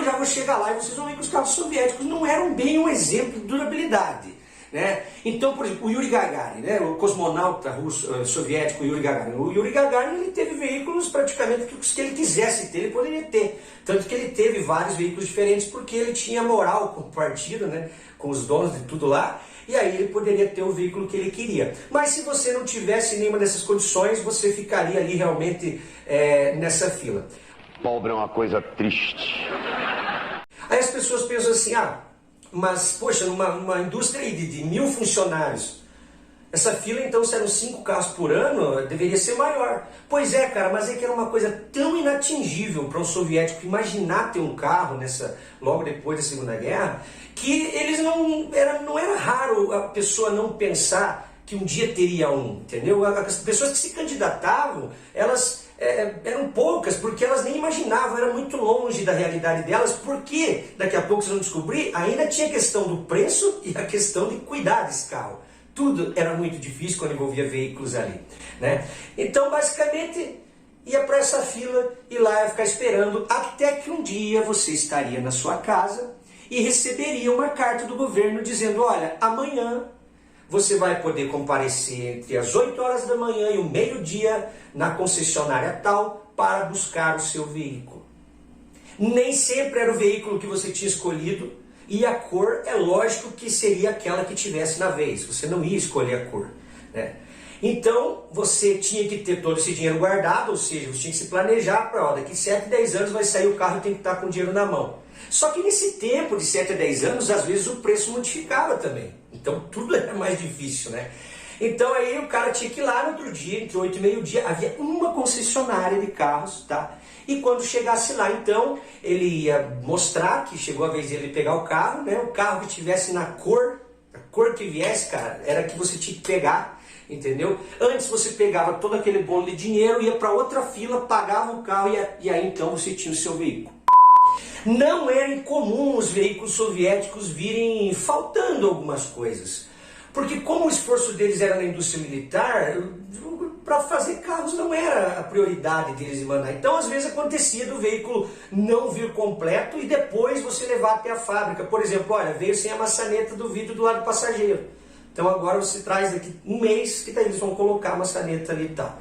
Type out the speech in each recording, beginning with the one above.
já vou chegar lá e vocês vão ver que os carros soviéticos não eram bem um exemplo de durabilidade. Né? Então, por exemplo, o Yuri Gagarin, né? O cosmonauta russo, soviético Yuri Gagarin. O Yuri Gagarin ele teve veículos praticamente que os que ele quisesse ter, ele poderia ter. Tanto que ele teve vários veículos diferentes porque ele tinha moral com o partido, né? Com os donos de tudo lá. E aí ele poderia ter o veículo que ele queria. Mas se você não tivesse nenhuma dessas condições, você ficaria ali realmente nessa fila. Pobre é uma coisa triste. Aí as pessoas pensam assim, mas poxa, numa indústria aí de 1000 funcionários, essa fila então, se eram 5 carros por ano, deveria ser maior. Pois é, cara, mas é que era uma coisa tão inatingível para um soviético imaginar ter um carro logo depois da Segunda Guerra, que eles não era raro a pessoa não pensar que um dia teria um, entendeu? As pessoas que se candidatavam, elas eram poucas, porque elas nem imaginavam, era muito longe da realidade delas, porque daqui a pouco vocês vão descobrir, ainda tinha a questão do preço e a questão de cuidar desse carro. Tudo era muito difícil quando envolvia veículos ali, né? Então, basicamente, ia para essa fila e lá ia ficar esperando até que um dia você estaria na sua casa e receberia uma carta do governo dizendo, olha, amanhã você vai poder comparecer entre as 8 horas da manhã e o meio-dia na concessionária tal para buscar o seu veículo. Nem sempre era o veículo que você tinha escolhido e a cor é lógico que seria aquela que tivesse na vez. Você não ia escolher a cor, né? Então você tinha que ter todo esse dinheiro guardado, ou seja, você tinha que se planejar para daqui 7, 10 anos vai sair o carro e tem que estar com o dinheiro na mão. Só que nesse tempo de 7 a 10 anos, às vezes o preço modificava também. Então tudo era mais difícil, né? Então aí o cara tinha que ir lá no outro dia, entre 8 e meio-dia, havia uma concessionária de carros, tá? E quando chegasse lá, então, ele ia mostrar que chegou a vez dele pegar o carro, né? O carro que tivesse na cor, a cor que viesse, cara, era que você tinha que pegar, entendeu? Antes você pegava todo aquele bolo de dinheiro, ia para outra fila, pagava o carro e aí então você tinha o seu veículo. Não era incomum os veículos soviéticos virem faltando algumas coisas. Porque como o esforço deles era na indústria militar, para fazer carros não era a prioridade deles de mandar. Então às vezes acontecia do veículo não vir completo e depois você levar até a fábrica. Por exemplo, olha, veio sem a maçaneta do vidro do lado do passageiro. Então agora você traz daqui um mês que daí eles vão colocar a maçaneta ali e tal.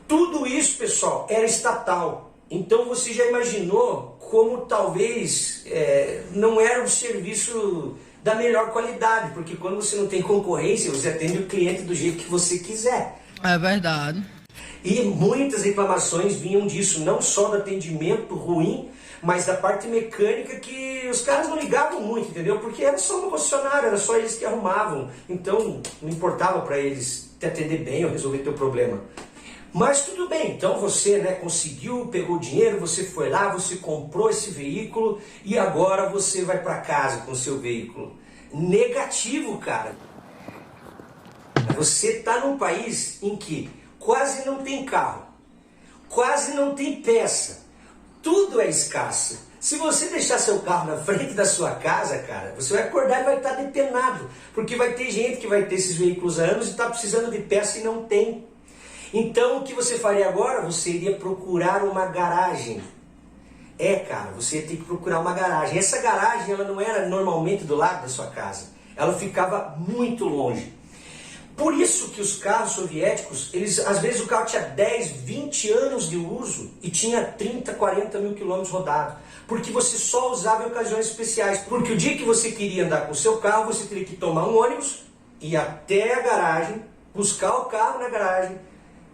Tudo isso, pessoal, era estatal. Então você já imaginou como talvez não era um serviço da melhor qualidade, porque quando você não tem concorrência, você atende o cliente do jeito que você quiser. É verdade. E muitas reclamações vinham disso, não só do atendimento ruim, mas da parte mecânica que os caras não ligavam muito, entendeu? Porque era só uma concessionária, era só eles que arrumavam. Então não importava para eles te atender bem ou resolver teu problema. Mas tudo bem, então você conseguiu, pegou o dinheiro, você foi lá, você comprou esse veículo e agora você vai para casa com o seu veículo. Negativo, cara. Você está num país em que quase não tem carro, quase não tem peça, tudo é escasso. Se você deixar seu carro na frente da sua casa, cara, você vai acordar e vai estar depenado, porque vai ter gente que vai ter esses veículos há anos e está precisando de peça e não tem. Então o que você faria agora? Você iria procurar uma garagem. Cara, você ia ter que procurar uma garagem. Essa garagem ela não era normalmente do lado da sua casa. Ela ficava muito longe. Por isso que os carros soviéticos, às vezes o carro tinha 10, 20 anos de uso e tinha 30, 40 mil quilômetros rodados. Porque você só usava em ocasiões especiais. Porque o dia que você queria andar com o seu carro, você teria que tomar um ônibus, ir até a garagem, buscar o carro na garagem,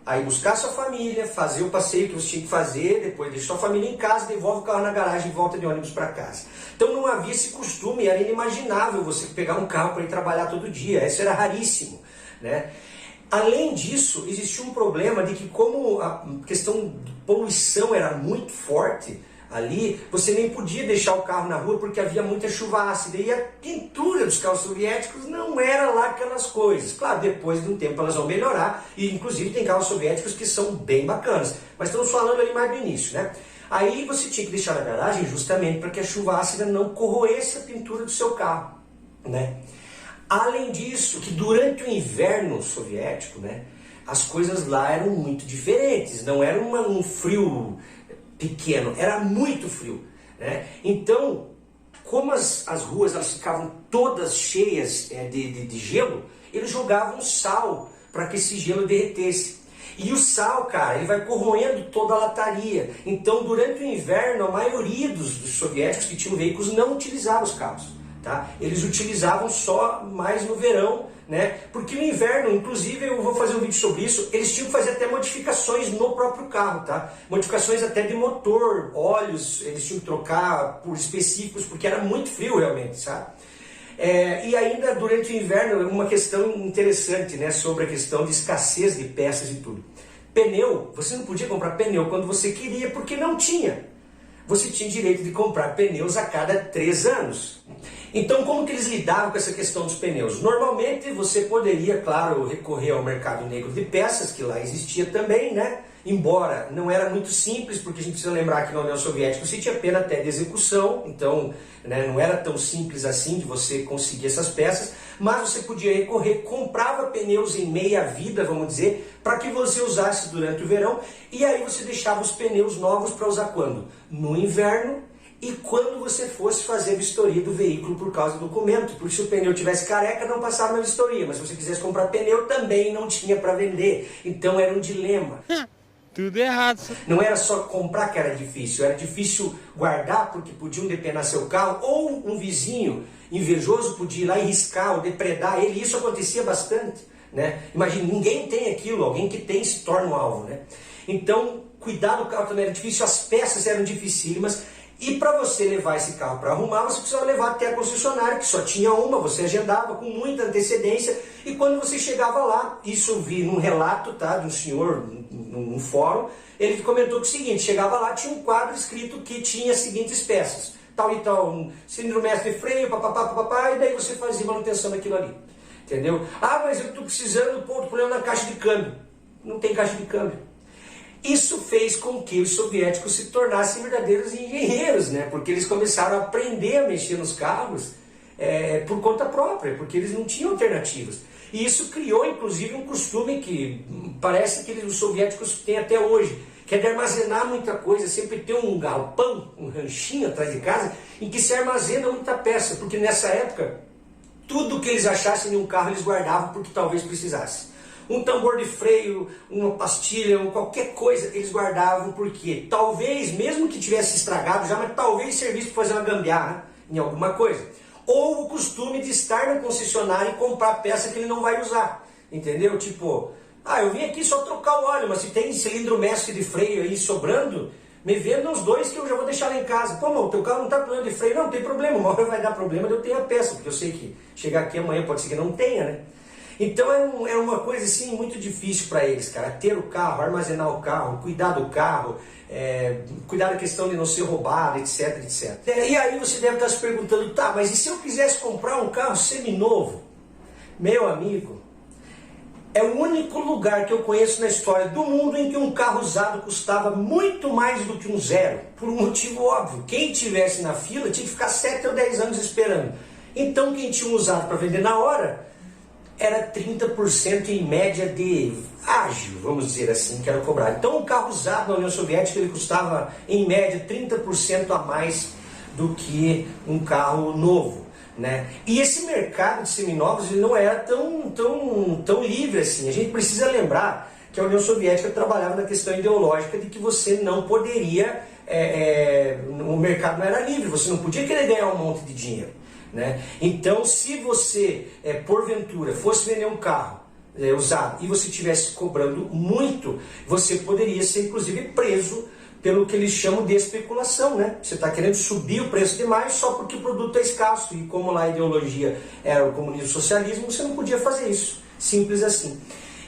aí buscar sua família, fazer o passeio que você tinha que fazer, depois deixar sua família em casa, devolve o carro na garagem e volta de ônibus para casa. Então não havia esse costume, era inimaginável você pegar um carro para ir trabalhar todo dia, isso era raríssimo, né? Além disso, existia um problema de que como a questão de poluição era muito forte ali, você nem podia deixar o carro na rua porque havia muita chuva ácida e a pintura dos carros soviéticos não era lá aquelas coisas. Claro, depois de um tempo elas vão melhorar e inclusive tem carros soviéticos que são bem bacanas, mas estamos falando ali mais do início, né? Aí você tinha que deixar na garagem justamente para que a chuva ácida não corroesse a pintura do seu carro, né? Além disso, que durante o inverno soviético, né, as coisas lá eram muito diferentes, não era um frio pequeno, era muito frio. né? Então, como as ruas elas ficavam todas cheias de gelo, eles jogavam sal para que esse gelo derretesse. E o sal, cara, ele vai corroendo toda a lataria. Então, durante o inverno, a maioria dos soviéticos que tinham veículos não utilizavam os carros. Tá? Eles utilizavam só mais no verão, né? Porque no inverno, inclusive, eu vou fazer um vídeo sobre isso, eles tinham que fazer até modificações no próprio carro, tá? Modificações até de motor, óleos, eles tinham que trocar por específicos, porque era muito frio realmente, sabe? E ainda durante o inverno, uma questão interessante, né, sobre a questão de escassez de peças e tudo. Pneu, você não podia comprar pneu quando você queria, porque não tinha. Você tinha direito de comprar pneus a cada 3 anos. Então, como que eles lidavam com essa questão dos pneus? Normalmente, você poderia, claro, recorrer ao mercado negro de peças, que lá existia também, né? Embora não era muito simples, porque a gente precisa lembrar que na União Soviética você tinha pena até de execução, então, né, não era tão simples assim de você conseguir essas peças, mas você podia recorrer, comprava pneus em meia vida, vamos dizer, para que você usasse durante o verão, e aí você deixava os pneus novos para usar quando? No inverno, e quando você fosse fazer a vistoria do veículo por causa do documento, porque se o pneu tivesse careca não passava na vistoria, mas se você quisesse comprar pneu também não tinha para vender, então era um dilema. Tudo errado. Não era só comprar que era difícil guardar porque podiam depenar seu carro, ou um vizinho invejoso podia ir lá e riscar ou depredar ele, isso acontecia bastante, né? Imagina, ninguém tem aquilo, alguém que tem se torna um alvo, né? Então, cuidar do carro também era difícil, as peças eram dificílimas, e para você levar esse carro para arrumar, você precisava levar até a concessionária, que só tinha uma, você agendava com muita antecedência, e quando você chegava lá, isso eu vi num relato, tá, de um senhor num fórum, ele comentou que o seguinte, chegava lá, tinha um quadro escrito que tinha as seguintes peças, tal e tal, um cilindro mestre de freio, papapá, e daí você fazia manutenção daquilo ali, entendeu? Ah, mas eu estou precisando, pô, tô problema na caixa de câmbio. Não tem caixa de câmbio. Isso fez com que os soviéticos se tornassem verdadeiros engenheiros, né? Porque eles começaram a aprender a mexer nos carros por conta própria, porque eles não tinham alternativas. E isso criou, inclusive, um costume que parece que os soviéticos têm até hoje, que é de armazenar muita coisa, sempre ter um galpão, um ranchinho atrás de casa, em que se armazena muita peça, porque nessa época, tudo que eles achassem em um carro eles guardavam porque talvez precisasse. Um tambor de freio, uma pastilha, qualquer coisa eles guardavam porque talvez, mesmo que tivesse estragado já, mas talvez servisse para fazer uma gambiarra em alguma coisa. Ou o costume de estar na concessionária e comprar peça que ele não vai usar, entendeu? Tipo, eu vim aqui só trocar o óleo, mas se tem cilindro mestre de freio aí sobrando, me venda uns 2 que eu já vou deixar lá em casa. Pô, o teu carro não tá com problema de freio, não tem problema, uma hora vai dar problema de eu ter a peça, porque eu sei que chegar aqui amanhã pode ser que não tenha, né? Então é uma coisa assim muito difícil para eles, cara, ter o carro, armazenar o carro, cuidar do carro, cuidar da questão de não ser roubado, etc, etc. E aí você deve estar se perguntando, tá, mas e se eu quisesse comprar um carro seminovo? Meu amigo, é o único lugar que eu conheço na história do mundo em que um carro usado custava muito mais do que um zero, por um motivo óbvio. Quem estivesse na fila tinha que ficar 7 ou 10 anos esperando. Então quem tinha um usado para vender na hora era 30% em média de ágio, vamos dizer assim, que era cobrado. Então um carro usado na União Soviética ele custava em média 30% a mais do que um carro novo, né? E esse mercado de seminovos ele não era tão livre assim. A gente precisa lembrar que a União Soviética trabalhava na questão ideológica de que você não poderia, o mercado não era livre, você não podia querer ganhar um monte de dinheiro. Né? Então, se você, porventura, fosse vender um carro usado e você estivesse cobrando muito, você poderia ser, inclusive, preso pelo que eles chamam de especulação. Né? Você está querendo subir o preço demais só porque o produto é escasso. E como lá a ideologia era o comunismo e o socialismo, você não podia fazer isso. Simples assim.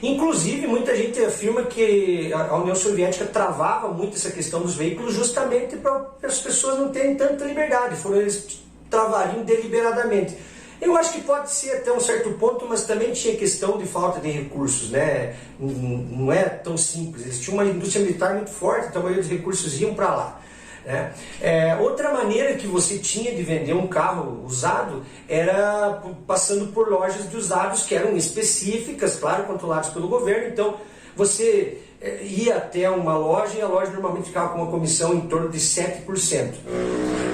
Inclusive, muita gente afirma que a União Soviética travava muito essa questão dos veículos justamente para as pessoas não terem tanta liberdade. Foram eles travariam deliberadamente. Eu acho que pode ser até um certo ponto, mas também tinha questão de falta de recursos, né? Não é tão simples. Existia uma indústria militar muito forte, então a maioria dos recursos iam para lá. Né? Outra maneira que você tinha de vender um carro usado era passando por lojas de usados que eram específicas, claro, controladas pelo governo. Então você ia até uma loja e a loja normalmente ficava com uma comissão em torno de 7%.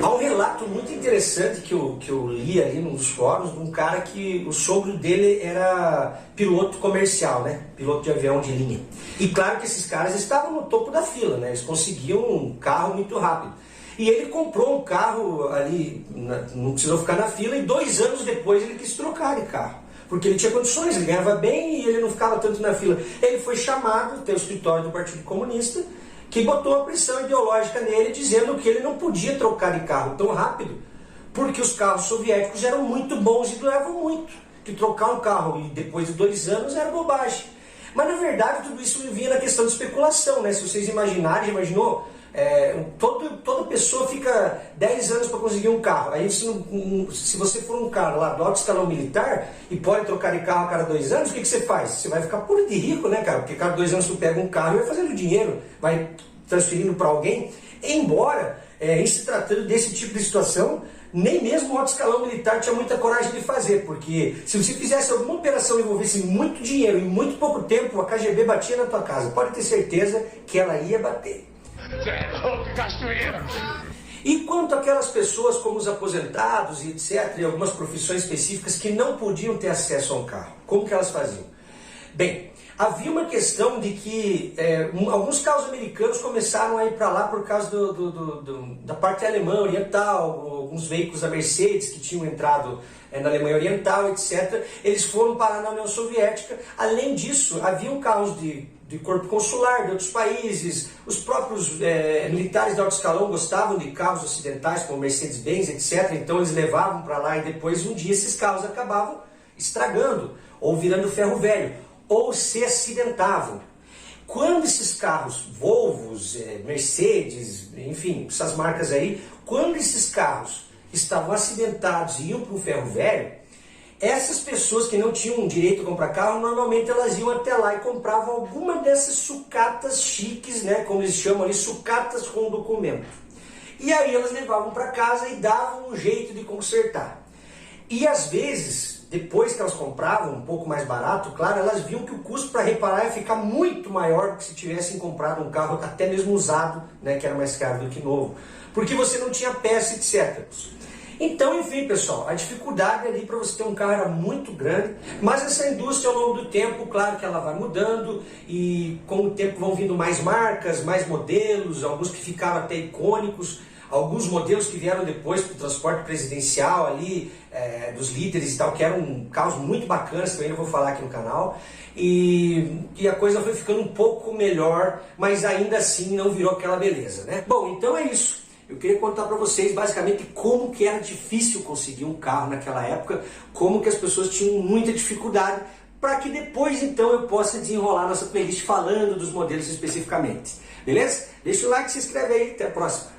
Há um relato muito interessante que eu li ali num dos fóruns de um cara que o sogro dele era piloto comercial, né? Piloto de avião de linha. E claro que esses caras estavam no topo da fila, né? Eles conseguiam um carro muito rápido. E ele comprou um carro ali, não precisou ficar na fila, e 2 anos depois ele quis trocar de carro. Porque ele tinha condições, ele ganhava bem e ele não ficava tanto na fila. Ele foi chamado até o escritório do Partido Comunista, que botou uma pressão ideológica nele, dizendo que ele não podia trocar de carro tão rápido, porque os carros soviéticos eram muito bons e duravam muito. Que trocar um carro e depois de 2 anos era bobagem. Mas na verdade tudo isso vinha na questão de especulação, né? Se vocês imaginarem, imaginou? Toda pessoa fica 10 anos para conseguir um carro. Aí se você for um cara lá do alto escalão militar e pode trocar de carro a cada 2 anos, o que você faz? Você vai ficar puro de rico, né, cara? Porque cada 2 anos tu pega um carro e vai fazendo dinheiro, vai transferindo para alguém. Embora, em se tratando desse tipo de situação, nem mesmo o alto escalão militar tinha muita coragem de fazer, porque se você fizesse alguma operação e envolvesse muito dinheiro em muito pouco tempo, a KGB batia na tua casa. Pode ter certeza que ela ia bater. E quanto àquelas pessoas como os aposentados e etc, e algumas profissões específicas que não podiam ter acesso a um carro, como que elas faziam? Bem, havia uma questão de que alguns carros americanos começaram a ir para lá por causa da parte alemã oriental, alguns veículos da Mercedes que tinham entrado na Alemanha Oriental, etc. Eles foram parar na União Soviética. Além disso, haviam carros de corpo consular de outros países, os próprios militares de alto escalão gostavam de carros ocidentais, como Mercedes-Benz, etc. Então eles levavam para lá e depois um dia esses carros acabavam estragando, ou virando ferro velho, ou se acidentavam. Quando esses carros, Volvos, Mercedes, enfim, essas marcas aí, quando esses carros estavam acidentados e iam para o ferro velho, essas pessoas que não tinham direito a comprar carro, normalmente elas iam até lá e compravam alguma dessas sucatas chiques, né, como eles chamam ali, sucatas com documento. E aí elas levavam para casa e davam um jeito de consertar. E às vezes, depois que elas compravam, um pouco mais barato, claro, elas viam que o custo para reparar ia ficar muito maior do que se tivessem comprado um carro até mesmo usado, né, que era mais caro do que novo. Porque você não tinha peça, etc. Então, enfim, pessoal, a dificuldade ali para você ter um carro era muito grande, mas essa indústria ao longo do tempo, claro que ela vai mudando e com o tempo vão vindo mais marcas, mais modelos, alguns que ficaram até icônicos, alguns modelos que vieram depois para o transporte presidencial ali, dos líderes e tal, que eram carros muito bacanas, também eu vou falar aqui no canal, e a coisa foi ficando um pouco melhor, mas ainda assim não virou aquela beleza, né? Bom, então é isso. Eu queria contar para vocês basicamente como que era difícil conseguir um carro naquela época, como que as pessoas tinham muita dificuldade, para que depois então eu possa desenrolar nossa playlist falando dos modelos especificamente. Beleza? Deixa o like, se inscreve aí, até a próxima.